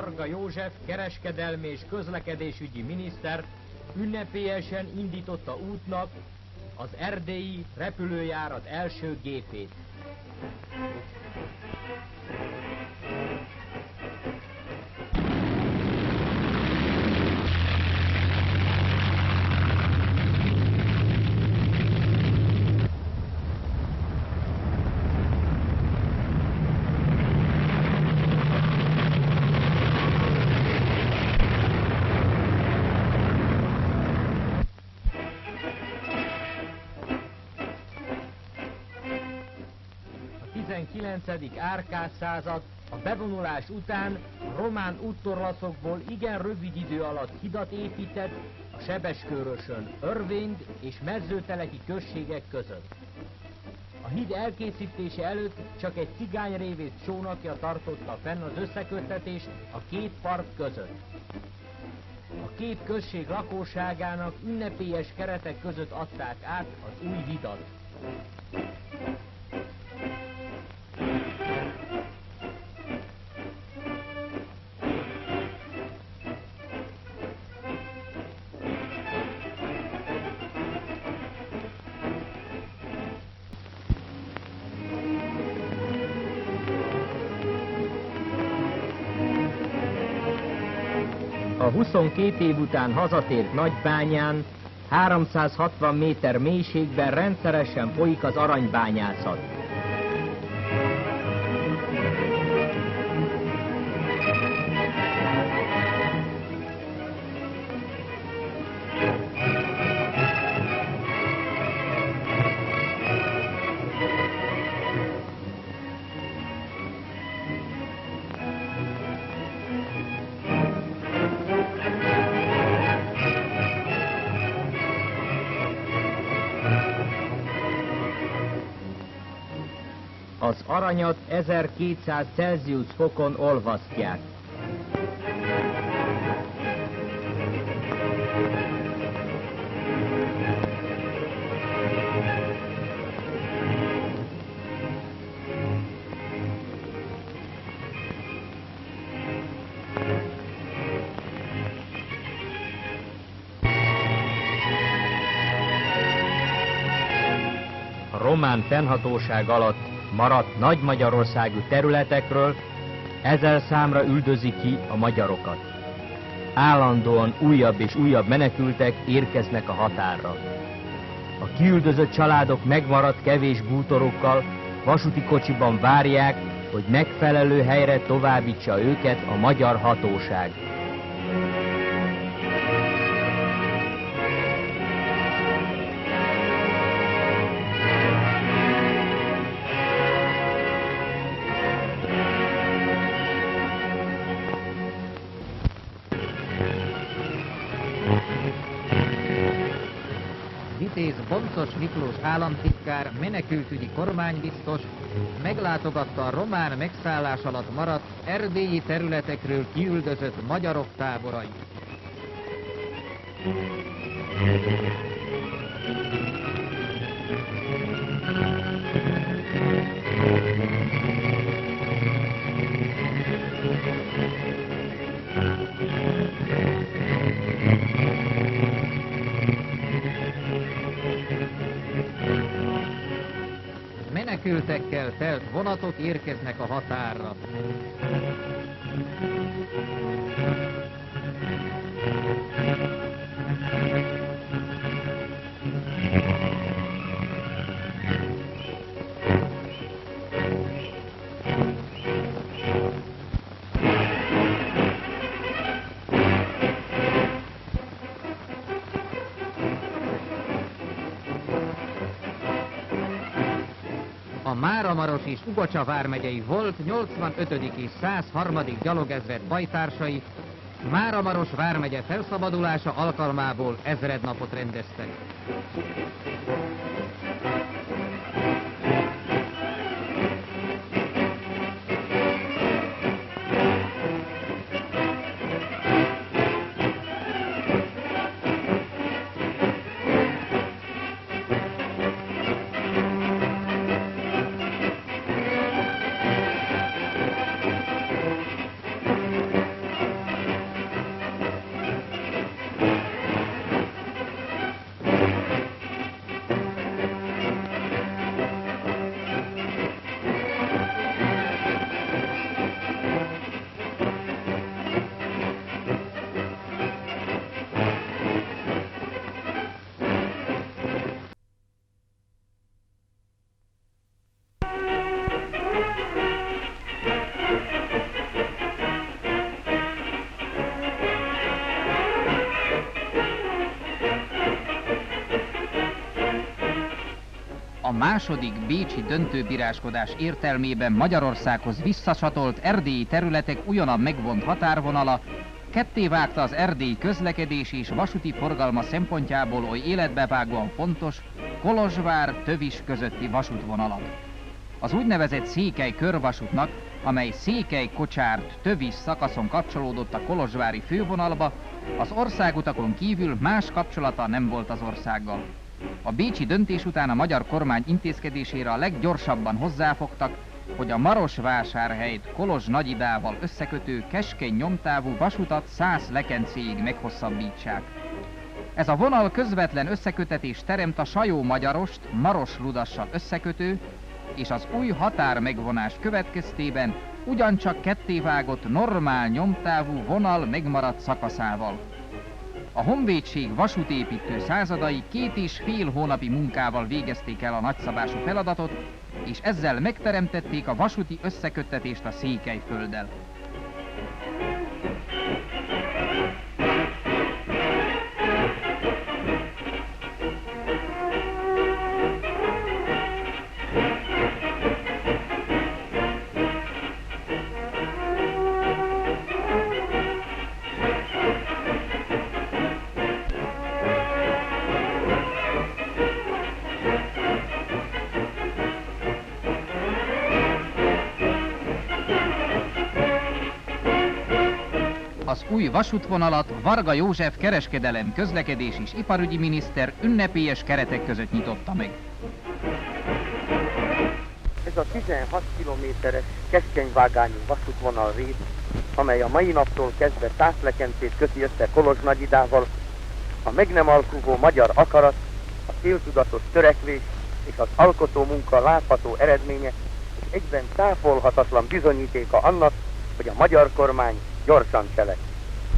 Varga József kereskedelmi és közlekedésügyi miniszter ünnepélyesen indította útnak az erdélyi repülőjárat első gépét. A 19. árkád század a bevonulás után a román úttorlaszokból igen rövid idő alatt hidat épített a Sebeskőrösön, Örvény és Mezőteleki községek között. A híd elkészítése előtt csak egy cigányrévész csónakja tartotta fenn az összeköttetést a két part között. A két község lakosságának ünnepélyes keretek között adták át az új hidat. A 22 év után hazatért Nagybányán 360 méter mélységben rendszeresen folyik az aranybányászat. Az aranyat 1200 Celsius fokon olvasztják. A román fennhatóság alatt maradt Nagy-Magyarországú területekről 1000 számra üldözi ki a magyarokat. Állandóan újabb és újabb menekültek érkeznek a határra. A kiüldözött családok megmaradt kevés bútorokkal vasúti kocsiban várják, hogy megfelelő helyre továbbítsa őket a magyar hatóság. Vitéz Boncos Miklós államtitkár, menekültügyi kormánybiztos meglátogatta a román megszállás alatt maradt erdélyi területekről kiüldözött magyarok táborait. Menekültekkel telt vonatok érkeznek a határra. A Máramaros és Ugocsa vármegyei volt 85. és 103. gyalogezred bajtársai Máramaros vármegye felszabadulása alkalmából ezrednapot rendeztek. második bécsi döntőbíráskodás értelmében Magyarországhoz visszacsatolt erdélyi területek újonnan megvont határvonala kettévágta az erdélyi közlekedés és vasúti forgalma szempontjából oly életbevágóan fontos Kolozsvár-Tövis közötti vasútvonalat. Az úgynevezett Székely körvasútnak, amely Székely-Kocsárt-Tövis szakaszon kapcsolódott a kolozsvári fővonalba, az országutakon kívül más kapcsolata nem volt az országgal. A bécsi döntés után a magyar kormány intézkedésére a leggyorsabban hozzáfogtak, hogy a Marosvásárhelyt Kolozs-Nagyidával összekötő keskeny nyomtávú vasutat Szász-Lekencéig meghosszabbítsák. Ez a vonal közvetlen összekötetést teremt a Sajó-Magyarost Maros-Ludassal összekötő, és az új határmegvonás következtében ugyancsak kettévágott normál nyomtávú vonal megmaradt szakaszával. A honvédség vasútépítő századai 2,5 hónapi munkával végezték el a nagyszabású feladatot, és ezzel megteremtették a vasúti összeköttetést a Székelyfölddel. Az új vasútvonalat Varga József kereskedelem, közlekedés és iparügyi miniszter ünnepélyes keretek között nyitotta meg. Ez a 16 kilométeres keskenyvágányú vasútvonal rész, amely a mai naptól kezdve Szász-Lekencét köti össze Kolozs-Nagyidával, a meg nem alkuvó magyar akarat, a céltudatos törekvés és az alkotó munka látható eredménye, és egyben cáfolhatatlan bizonyítéka annak, hogy a magyar kormány gyorsan cselek.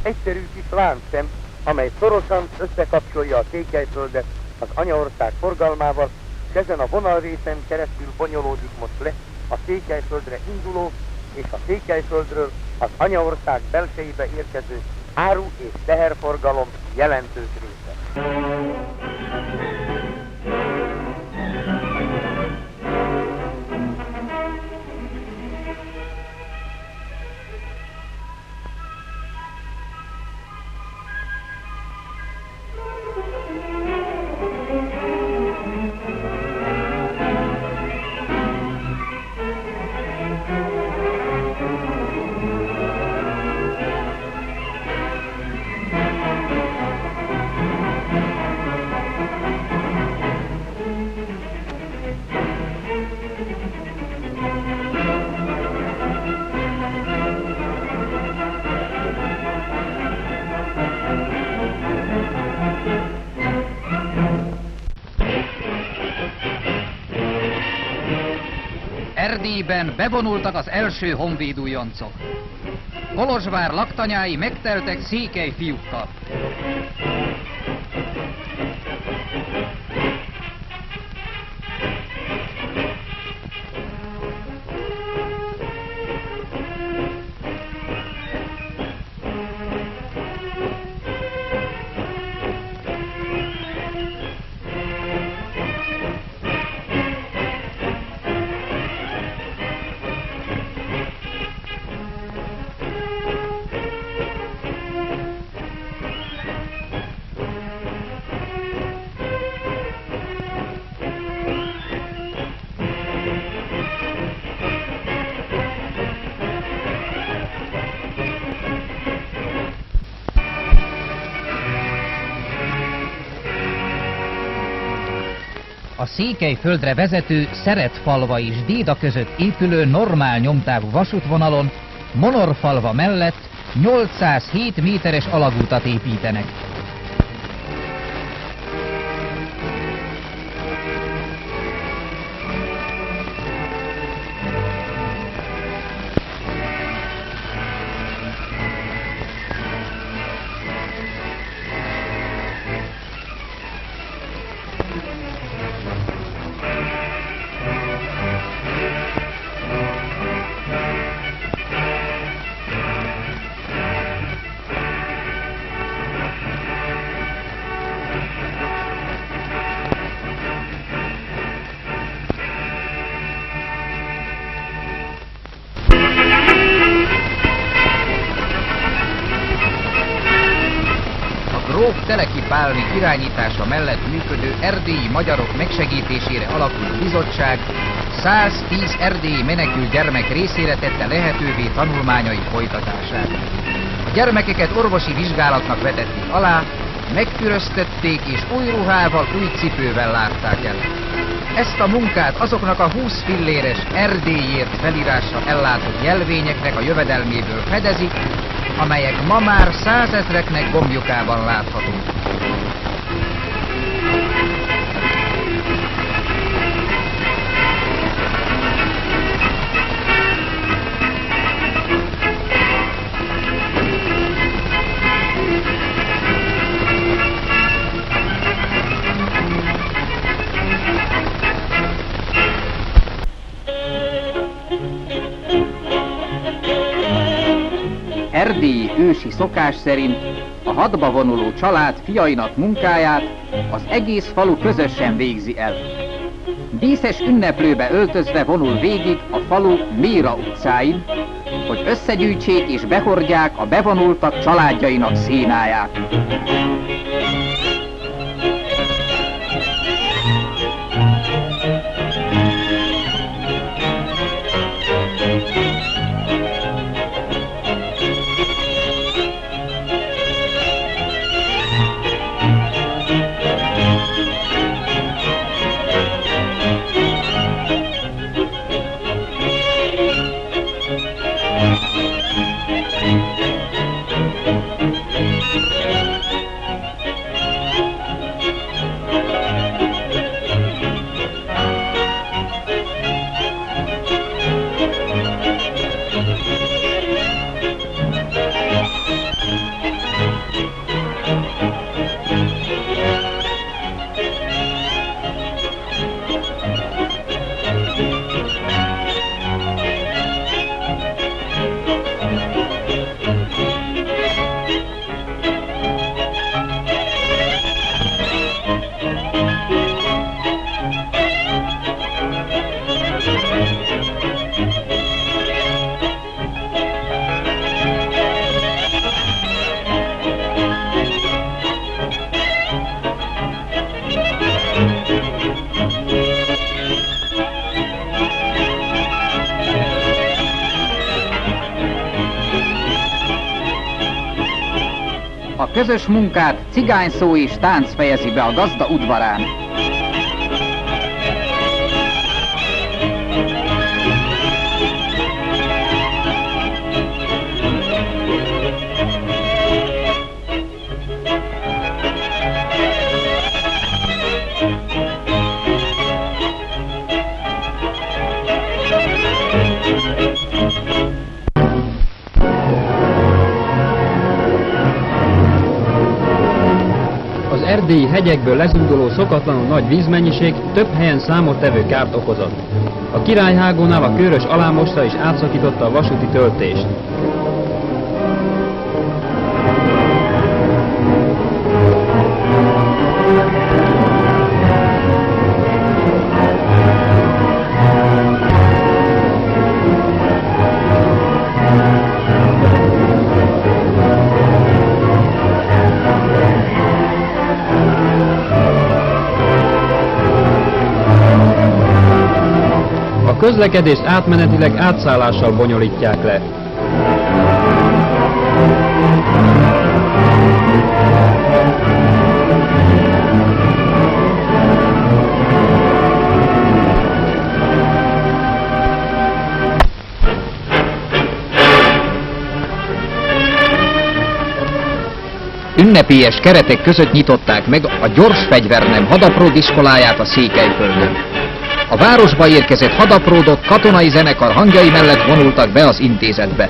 Egyszerű kis láncszem, amely szorosan összekapcsolja a Székelyföldet az anyaország forgalmával, és ezen a vonalrészen keresztül bonyolódik most le a Székelyföldre induló és a Székelyföldről az anyaország belsejébe érkező áru- és teherforgalom jelentős része. Erdélyben bevonultak az első honvédújoncok. Kolozsvár laktanyái megteltek székely fiúkkal. A Székelyföldre vezető Szeretfalva és Déda között épülő normál nyomtávú vasútvonalon Monorfalva mellett 807 méteres alagútat építenek. Teleki Pálné irányítása mellett működő erdélyi magyarok megsegítésére alakult bizottság 110 erdélyi menekült gyermek részére tette lehetővé tanulmányai folytatását. A gyermekeket orvosi vizsgálatnak vetették alá, megküröztették és új ruhával, új cipővel látták el. Ezt a munkát azoknak a 20 filléres Erdélyért felírásra ellátott jelvényeknek a jövedelméből fedezik, amelyek ma már 100 000-eknek gombjukában láthatók. Erdélyi ősi szokás szerint a hadba vonuló család fiainak munkáját az egész falu közösen végzi el. Díszes ünneplőbe öltözve vonul végig a falu Méra utcáin, hogy összegyűjtsék és behordják a bevonultak családjainak szénáját. A közös munkát cigányszó és tánc fejezi be a gazda udvarán. Az erdélyi hegyekből lezúduló szokatlanul nagy vízmennyiség több helyen számottevő kárt okozott. A Királyhágónál a Kőrös alámosta is átszakította a vasúti töltést. A közlekedést átmenetileg átszállással bonyolítják le. Ünnepélyes keretek között nyitották meg a gyors fegyvernem hadapród iskoláját a Székelyföldön. A városba érkezett hadapródok katonai zenekar hangjai mellett vonultak be az intézetbe.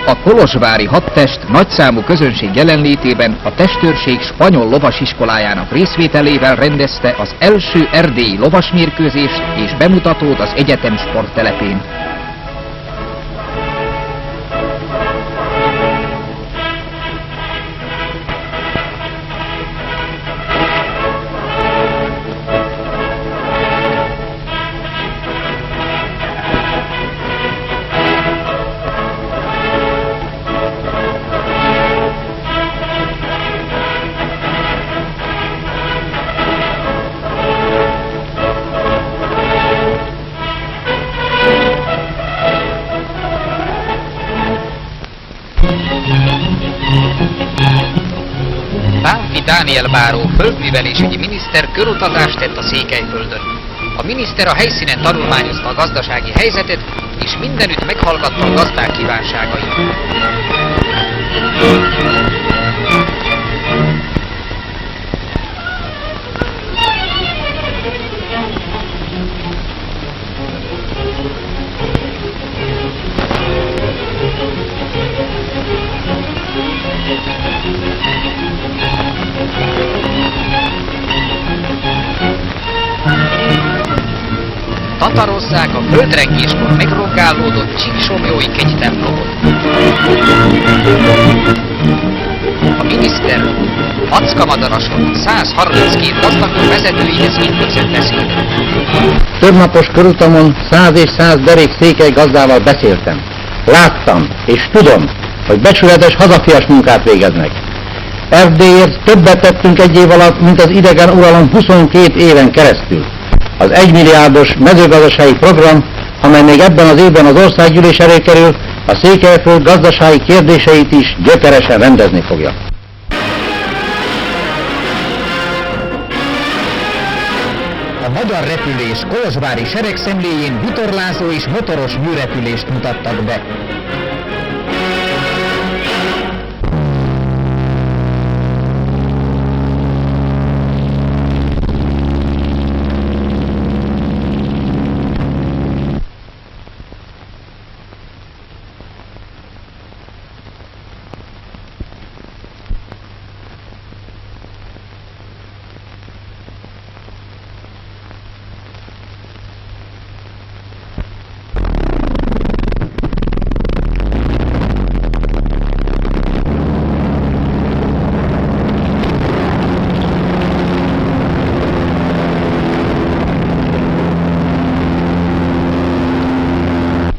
A kolozsvári hadtest nagyszámú közönség jelenlétében a testőrség spanyol lovasiskolájának részvételével rendezte az első erdélyi lovasmérkőzést és bemutatót az egyetem sporttelepén. Bánfi Dániel báró földművelésügyi miniszter körutazást tett a Székelyföldön. A miniszter a helyszínen tanulmányozta a gazdasági helyzetet, és mindenütt meghallgatta a gazdák kívánságait. Tatarozzák a földrengéskor megrongálódott Csíksomlyói kegytemplomot. A miniszter Mackamadaраson 132 gazdagon vezetőihez intézett beszédet. Több napos körutamon 100 és 100 derék székely gazdával beszéltem. Láttam és tudom, hogy becsületes hazafias munkát végeznek. Erdélyért többet tettünk egy év alatt, mint az idegen uralom 22 éven keresztül. Az 1 milliárdos mezőgazdasági program, amely még ebben az évben az országgyűlés elé kerül, a Székelyföld gazdasági kérdéseit is gyökeresen rendezni fogja. A magyar repülés kolozsvári seregszemléjén vitorlázó és motoros műrepülést mutattak be.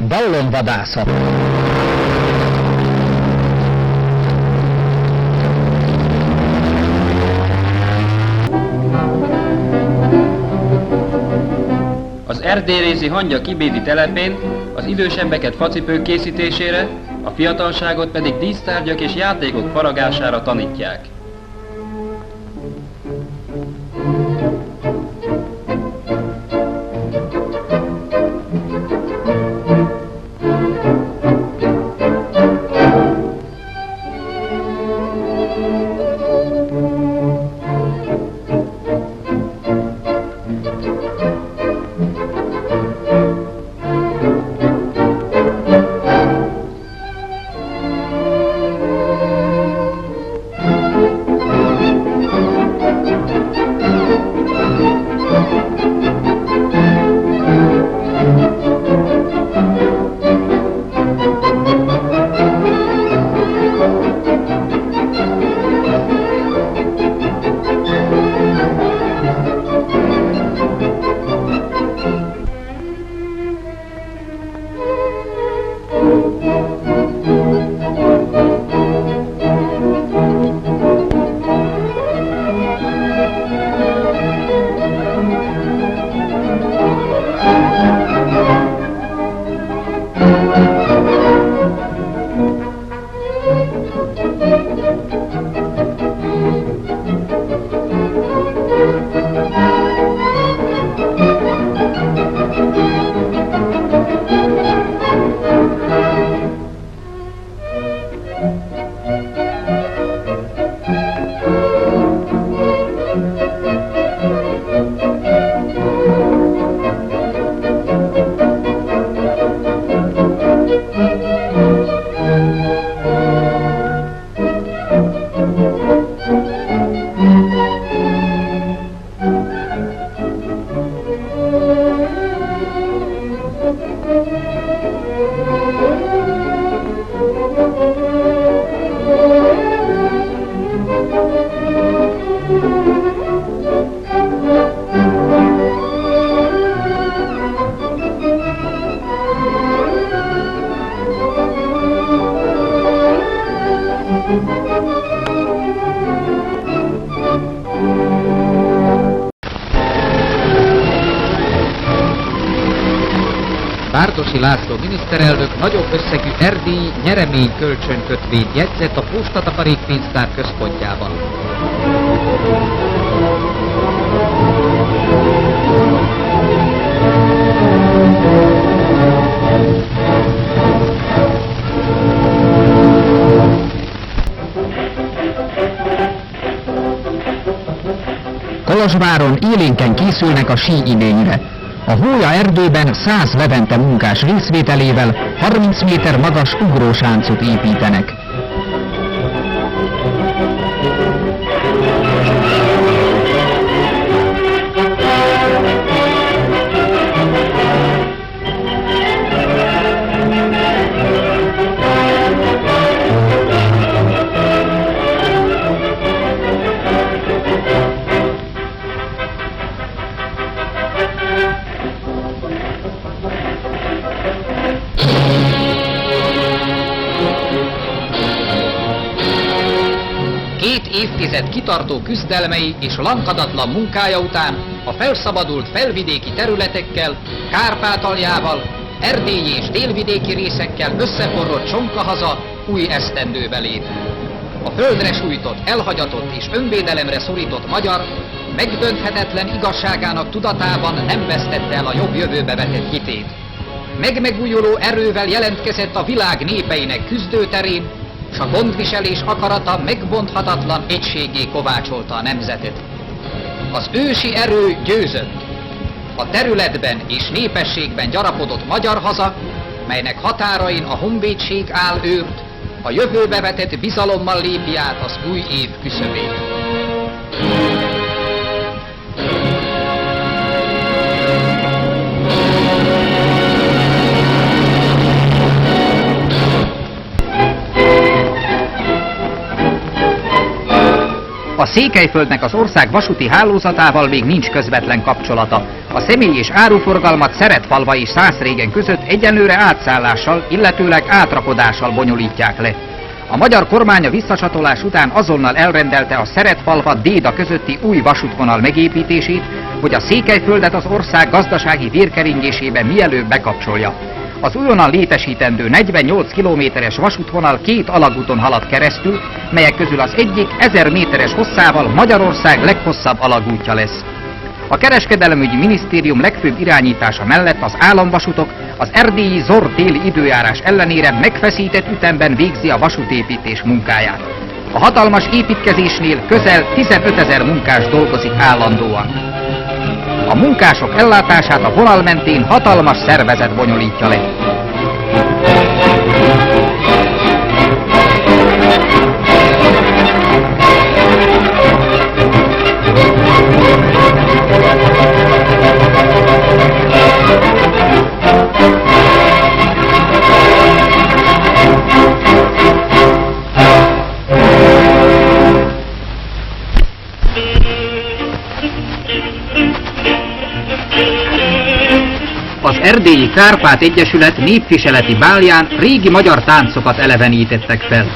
Ballonvadászat. Az erdélyrézi Hangya kibédi telepén az idősebbeket facipők készítésére, a fiatalságot pedig dísztárgyak és játékok faragására tanítják. Bárdossy László miniszterelnök nagyobb összegű erdélyi nyeremény-kölcsönkötvényt jegyzett a Posta-takarékpénztár központjában. Kolozsváron élénken készülnek a síidényre. A Hólya erdőben 100 levente munkás részvételével 30 méter magas ugrósáncot építenek. Évtized kitartó küzdelmei és lankadatlan munkája után a felszabadult felvidéki területekkel, Kárpátaljával, erdélyi és délvidéki részekkel összeforrott Csonkahaza új esztendőbe lép. A földre sújtott, elhagyatott és önvédelemre szorított magyar megdönthetetlen igazságának tudatában nem vesztette el a jobb jövőbe vetett hitét. Megújuló erővel jelentkezett a világ népeinek küzdőterén, s a gondviselés akarata megbonthatatlan egységgé kovácsolta a nemzetet. Az ősi erő győzött. A területben és népességben gyarapodott magyar haza, melynek határain a honvédség áll őrt, a jövőbe vetett bizalommal lépi át az új év küszöbét. A Székelyföldnek az ország vasúti hálózatával még nincs közvetlen kapcsolata. A személy- és áruforgalmat Szeretfalva és Szászrégen között egyenlőre átszállással, illetőleg átrakodással bonyolítják le. A magyar kormány a visszacsatolás után azonnal elrendelte a Szeretfalva-Déda közötti új vasútvonal megépítését, hogy a Székelyföldet az ország gazdasági vérkeringésébe mielőbb bekapcsolja. Az újonnan létesítendő 48 kilométeres vasútvonal 2 alagúton halad keresztül, melyek közül az egyik 1000 méteres hosszával Magyarország leghosszabb alagútja lesz. A Kereskedelemügyi Minisztérium legfőbb irányítása mellett az államvasutok az erdélyi zord téli időjárás ellenére megfeszített ütemben végzi a vasútépítés munkáját. A hatalmas építkezésnél közel 15 000 munkás dolgozik állandóan. A munkások ellátását a vonal mentén hatalmas szervezet bonyolítja le. Az Erdélyi Kárpát Egyesület népviseleti bálján régi magyar táncokat elevenítettek fel.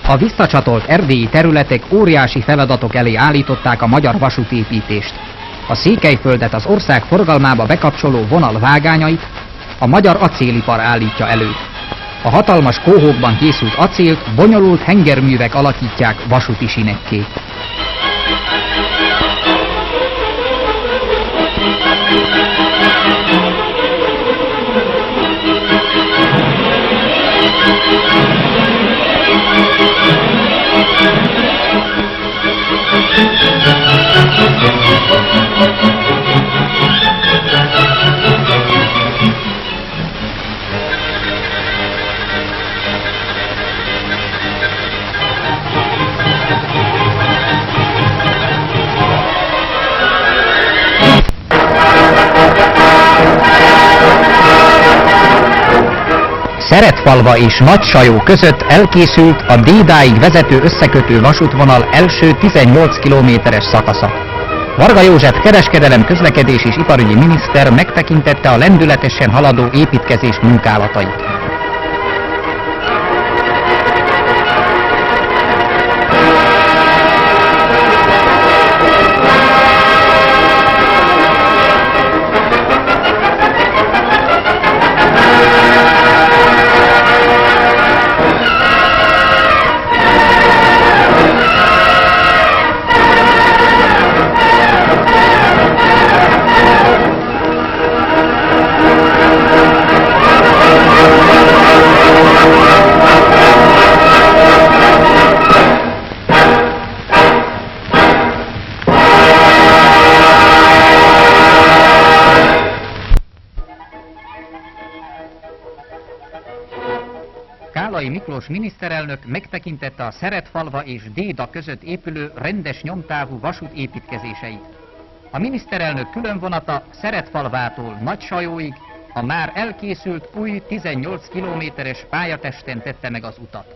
A visszacsatolt erdélyi területek óriási feladatok elé állították a magyar vasútépítést. A Székelyföldet az ország forgalmába bekapcsoló vonal vágányait a magyar acélipar állítja elő. A hatalmas kóhókban készült acélt bonyolult hengerművek alakítják vasúti sinekké. Szeretfalva és Nagysajó között elkészült a Dédáig vezető összekötő vasútvonal első 18 kilométeres szakasza. Varga József kereskedelem, közlekedés és iparügyi miniszter megtekintette a lendületesen haladó építkezés munkálatait. Kálai Miklós miniszterelnök megtekintette a Szeretfalva és Déda között épülő rendes nyomtávú vasút építkezéseit. A miniszterelnök különvonata Szeretfalvától Nagysajóig a már elkészült új 18 kilométeres pályatesten tette meg az utat.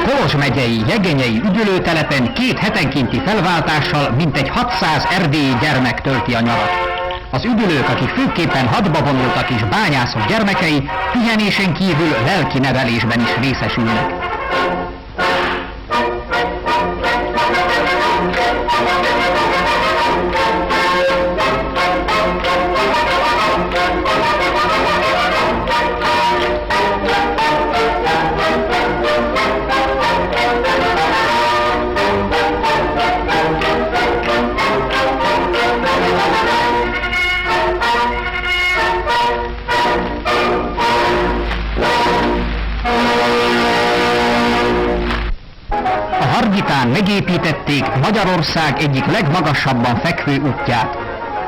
Kolozs megyei Jegenyei üdülőtelepen 2 hetenkénti felváltással mintegy 600 erdélyi gyermek tölti a nyarat. Az üdülők, akik főképpen hadba vonultak és bányászok gyermekei, pihenésen kívül lelki nevelésben is részesülnek. Hargitán megépítették Magyarország egyik legmagasabban fekvő útját.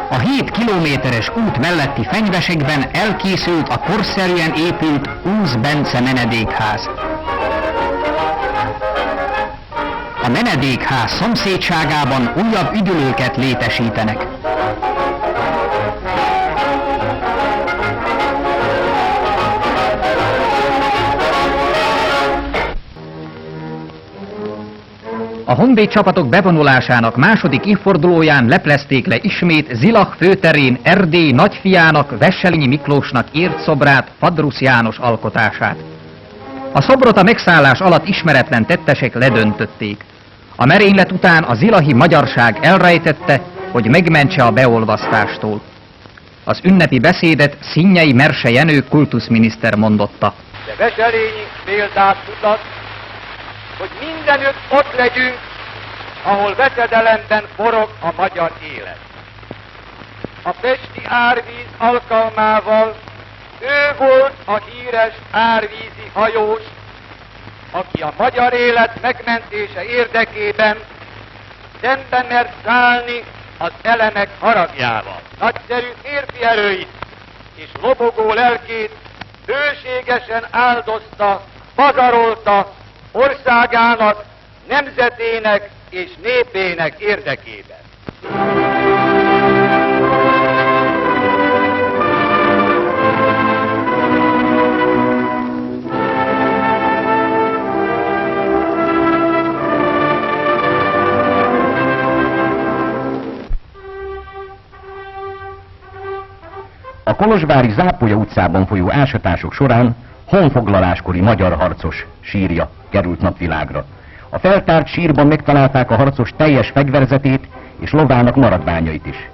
A 7 kilométeres út melletti fenyvesekben elkészült a korszerűen épült Úsz Bence menedékház. A menedékház szomszédságában újabb üdülőket létesítenek. A honvéd csapatok bevonulásának második évfordulóján leplezték le ismét Zilah főterén Erdély nagyfiának, Wesselinyi Miklósnak írt szobrát, Fadrusz János alkotását. A szobrot a megszállás alatt ismeretlen tettesek ledöntötték. A merénylet után a zilahi magyarság elrejtette, hogy megmentse a beolvasztástól. Az ünnepi beszédet Szinnyei Merse Jenő kultuszminiszter mondotta. De Wesselényi példát mutat, hogy mindenütt ott legyünk, ahol veszedelemben forog a magyar élet. A pesti árvíz alkalmával ő volt a híres árvízi hajós, aki a magyar élet megmentése érdekében szembe mert szállni az elemek haragjával. Nagyszerű férfi erőit és lobogó lelkét bőségesen áldozta, pazarolta országának, nemzetének és népének érdekében. A kolozsvári Zápolya utcában folyó ásatások során honfoglaláskori magyar harcos sírja került napvilágra. A feltárt sírban megtalálták a harcos teljes fegyverzetét és lovának maradványait is.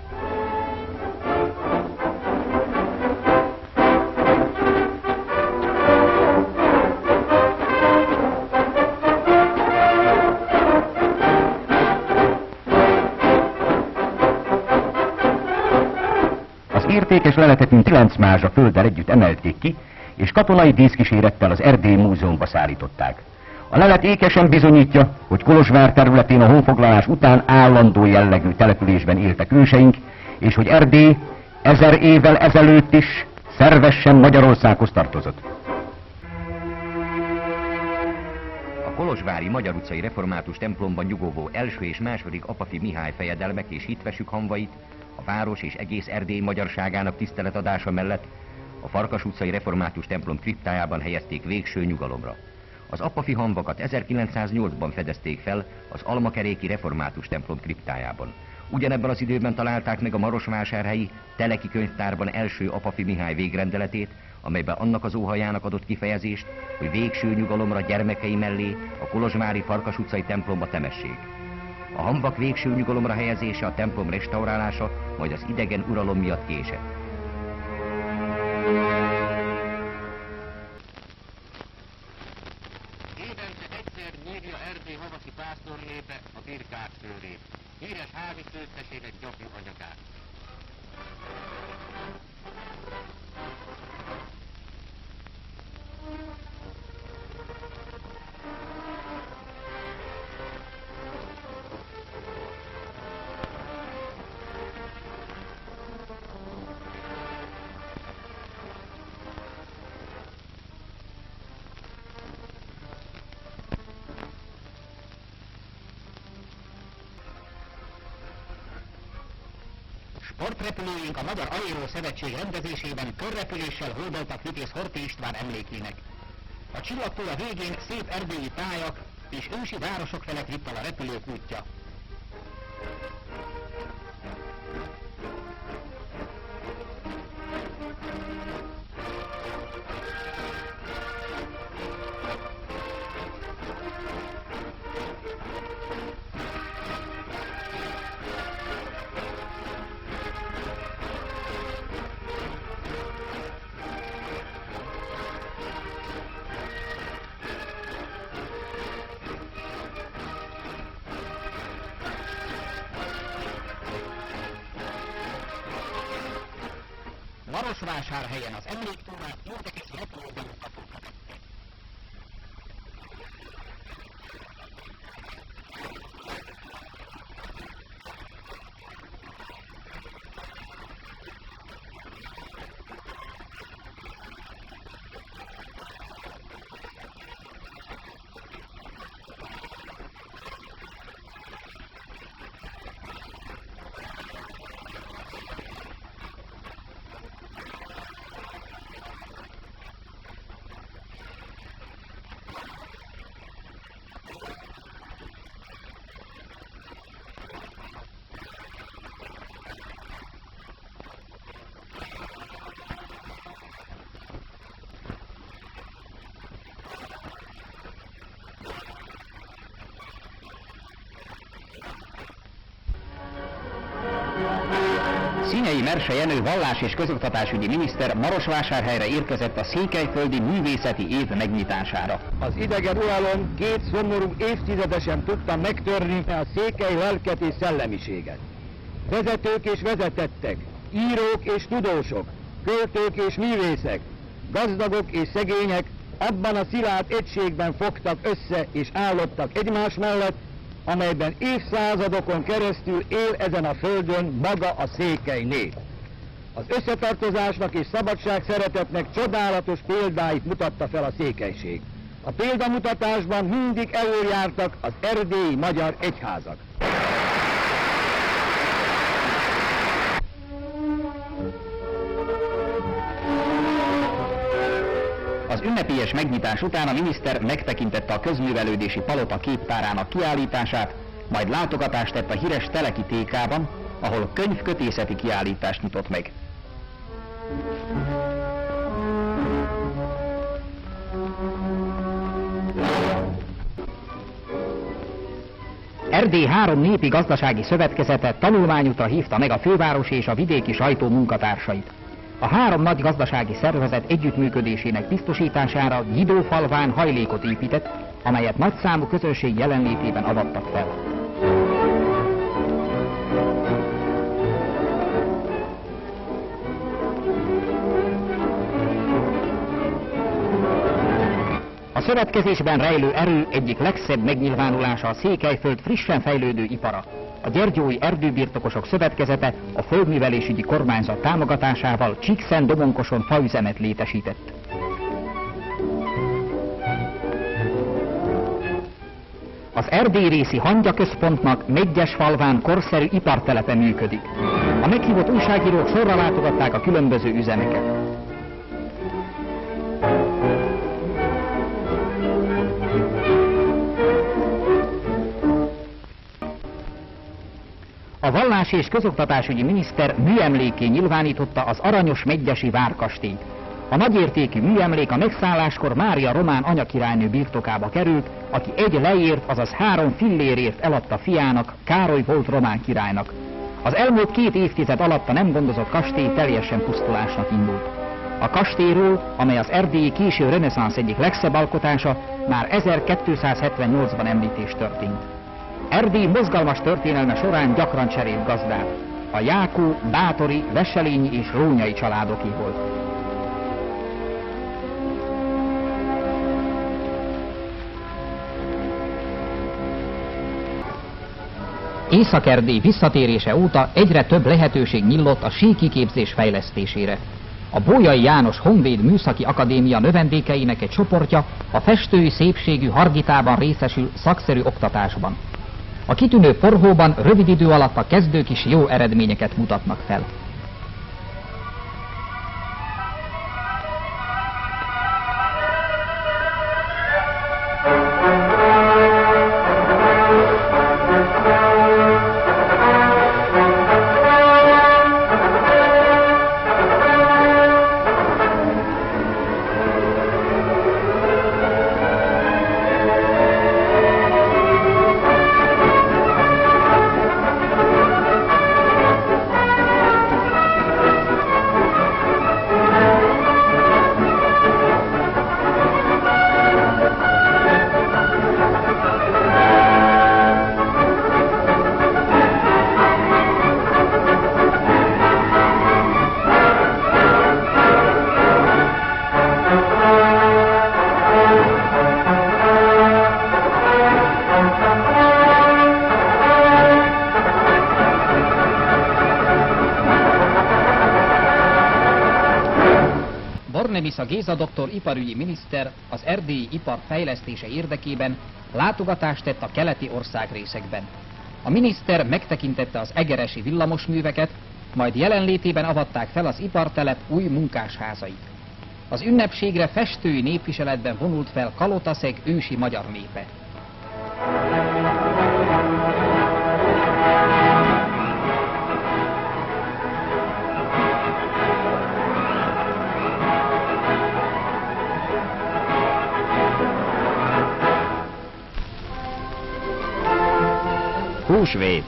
értékes leletekünk 9 mázsa földdel együtt emelték ki, és katonai díszkísérettel az Erdélyi Múzeumba szállították. A lelet ékesen bizonyítja, hogy Kolozsvár területén a honfoglalás után állandó jellegű településben éltek őseink, és hogy Erdély 1000 évvel ezelőtt is szervesen Magyarországhoz tartozott. A kolozsvári Magyar utcai református templomban nyugovó első és második Apafi Mihály fejedelmek és hitvesük hamvait a város és egész Erdély magyarságának tiszteletadása mellett a Farkas utcai református templom kriptájában helyezték végső nyugalomra. Az Apafi hamvakat 1908-ban fedezték fel az Almakeréki református templom kriptájában. Ugyanebben az időben találták meg a marosvásárhelyi Teleki könyvtárban első Apafi Mihály végrendeletét, amelyben annak az óhajának adott kifejezést, hogy végső nyugalomra gyermekei mellé a kolozsvári Farkas utcai templomba temessék. A hamvak végső nyugalomra helyezése, a templom restaurálása majd az idegen uralom miatt késett. Évente egyszer nyírja Erdély havasi pásztornépe a birkák szőrét, híres házi főztesének gyapjú anyagát. Sportrepülőink a Magyar Aéró Szövetség rendezésében körrepüléssel hódoltak Vitéz Horthy István emlékének. A csillagtól a végén szép erdélyi tájak és ősi városok felett vitt el a repülők útja. Marosvásárhelyen az emléktórát érdekes repülőbemutatók követték. Színyei Merse Jenő vallás- és közoktatásügyi miniszter Marosvásárhelyre érkezett a Székelyföldi Művészeti Év megnyitására. Az idegen uralom 2 szomorú évtizedesen tudta megtörni a székely lelket és szellemiséget. Vezetők és vezetettek, írók és tudósok, költők és művészek, gazdagok és szegények abban a szilárd egységben fogtak össze és állottak egymás mellett, amelyben évszázadokon keresztül él ezen a földön maga a székely nép. Az összetartozásnak és szabadság szeretetnek csodálatos példáit mutatta fel a székelység. A példamutatásban mindig előjártak az erdélyi magyar egyházak. Az ünnepélyes megnyitás után a miniszter megtekintette a közművelődési palota képtárának kiállítását, majd látogatást tett a híres Teleki TK-ban, ahol könyvkötészeti kiállítást nyitott meg. Erdély 3 népi gazdasági szövetkezete tanulmányútra hívta meg a fővárosi és a vidéki sajtó munkatársait. A 3 nagy gazdasági szervezet együttműködésének biztosítására Gyidófalván hajlékot épített, amelyet nagyszámú közönség jelenlétében avattak fel. A szövetkezésben rejlő erő egyik legszebb megnyilvánulása a Székelyföld frissen fejlődő ipara. A Gyergyói Erdőbirtokosok Szövetkezete a Földművelésügyi Kormányzat támogatásával Csíkszentdomonkoson faüzemet létesített. Az erdélyrészi hangyaközpontnak Medgyesfalván korszerű ipartelepe működik. A meghívott újságírók sorra látogatták a különböző üzemeket. A vallási és közoktatásügyi miniszter műemlékké nyilvánította az aranyos medgyesi várkastélyt. A nagyértékű műemlék a megszálláskor Mária román anyakirálynő birtokába került, aki egy lejért, azaz 3 fillérért eladta fiának, Károly volt román királynak. Az elmúlt 2 évtized alatt a nem gondozott kastély teljesen pusztulásnak indult. A kastélyról, amely az erdélyi késő reneszánsz egyik legszebb alkotása, már 1278-ban említés történt. Erdély mozgalmas történelme során gyakran cserélt gazdát. A Jákó, Bátori, Veselényi és Rónyai családoké volt. Észak-Erdély visszatérése óta egyre több lehetőség nyílt a síkiképzés fejlesztésére. A Bolyai János Honvéd Műszaki Akadémia növendékeinek egy csoportja a festői szépségű Hargitában részesül szakszerű oktatásban. A kitűnő forróban rövid idő alatt a kezdők is jó eredményeket mutatnak fel. Bornemisza Géza doktor iparügyi miniszter az erdélyi ipar fejlesztése érdekében látogatást tett a keleti országrészekben. A miniszter megtekintette az egeresi villamosműveket, majd jelenlétében avatták fel az ipartelep új munkásházait. Az ünnepségre festői népviseletben vonult fel Kalotaszeg ősi magyar népe. Húsvét.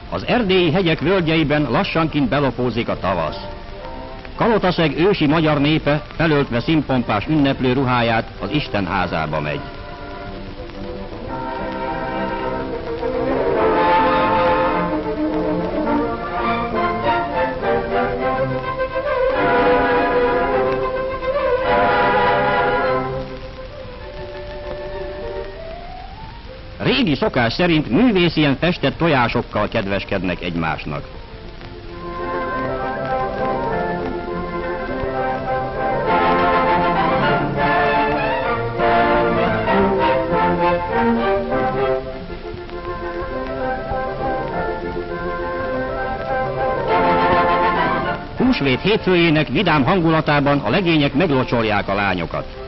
Az erdélyi hegyek völgyeiben lassanként belopózik a tavasz. Kalotaszeg ősi magyar népe felöltve színpompás ünneplő ruháját az Isten házába megy. Régi szokás szerint művészien festett tojásokkal kedveskednek egymásnak. Húsvét hétfőjének vidám hangulatában a legények meglocsolják a lányokat.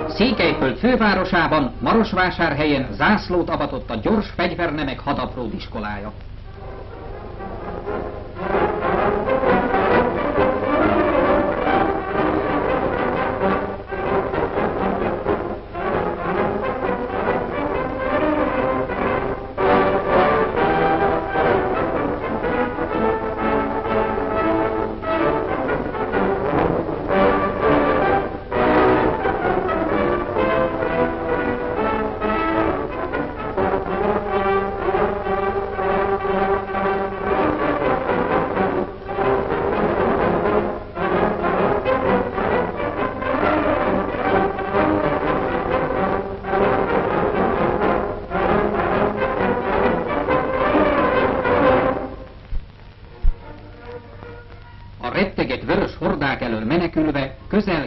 Székelyföld fővárosában, Marosvásárhelyen zászlót avatott a gyors fegyvernemek hadapród iskolája.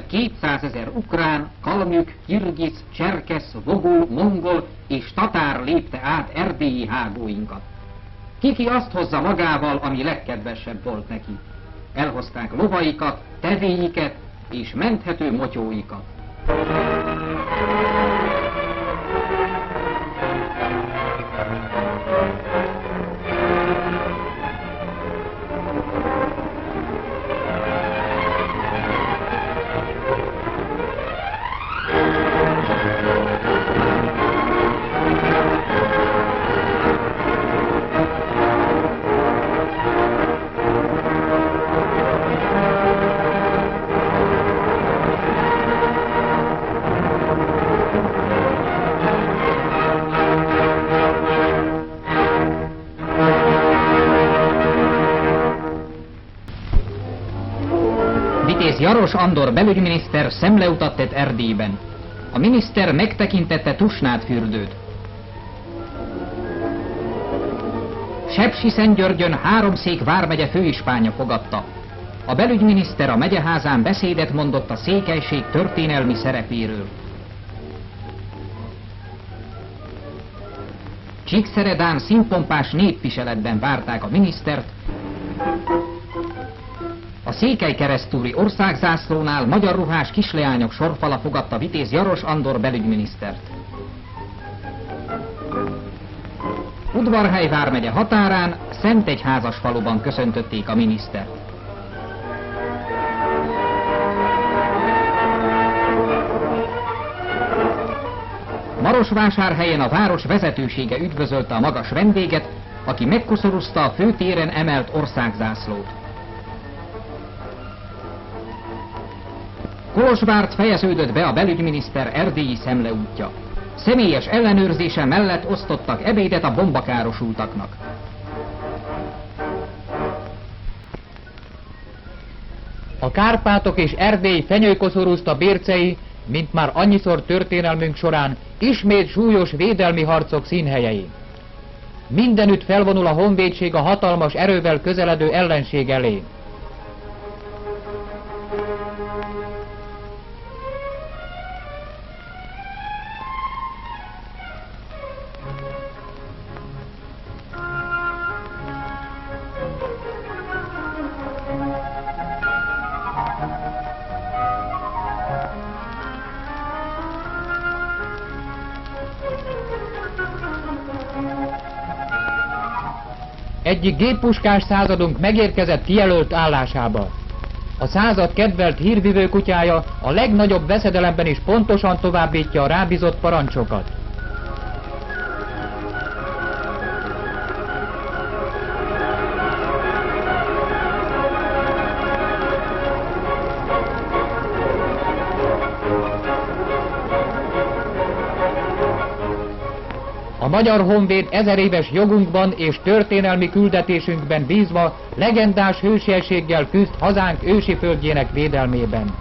200 000 ukrán, kalmük, kirgiz, cserkesz, vogó, mongol és tatár lépte át erdélyi hágóinkat. Kiki azt hozza magával, ami legkedvesebb volt neki. Elhozták lovaikat, tevéiket és menthető motyóikat. Vitéz Jaros Andor belügyminiszter szemleutat tett Erdélyben. A miniszter megtekintette Tusnád fürdőt. Sepsiszentgyörgyön Háromszék vármegye főispánja fogadta. A belügyminiszter a megyeházán beszédet mondott a székelység történelmi szerepéről. Csíkszeredán színpompás népviseletben várták a minisztert. A székelykeresztúri országzászlónál magyar ruhás kisleányok sorfala fogadta Vitéz Jaros Andor belügyminisztert. Udvarhely vármegye határán, Szentegyházas faluban köszöntötték a minisztert. Marosvásárhelyen a város vezetősége üdvözölte a magas vendéget, aki megkoszorúzta a főtéren emelt országzászlót. Kolozsvárt fejeződött be a belügyminiszter erdélyi szemleútja. Személyes ellenőrzése mellett osztottak ebédet a bombakárosultaknak. A Kárpátok és Erdély fenyőkoszorúzta bércei, mint már annyiszor történelmünk során, ismét súlyos védelmi harcok színhelyei. Mindenütt felvonul a honvédség a hatalmas erővel közeledő ellenség elé. Egyik géppuskás századunk megérkezett kijelölt állásába. A század kedvelt hírvivő kutyája a legnagyobb veszedelemben is pontosan továbbítja a rábízott parancsokat. A Magyar Honvéd 1000 éves jogunkban és történelmi küldetésünkben bízva legendás hősiességgel küzd hazánk ősi földjének védelmében.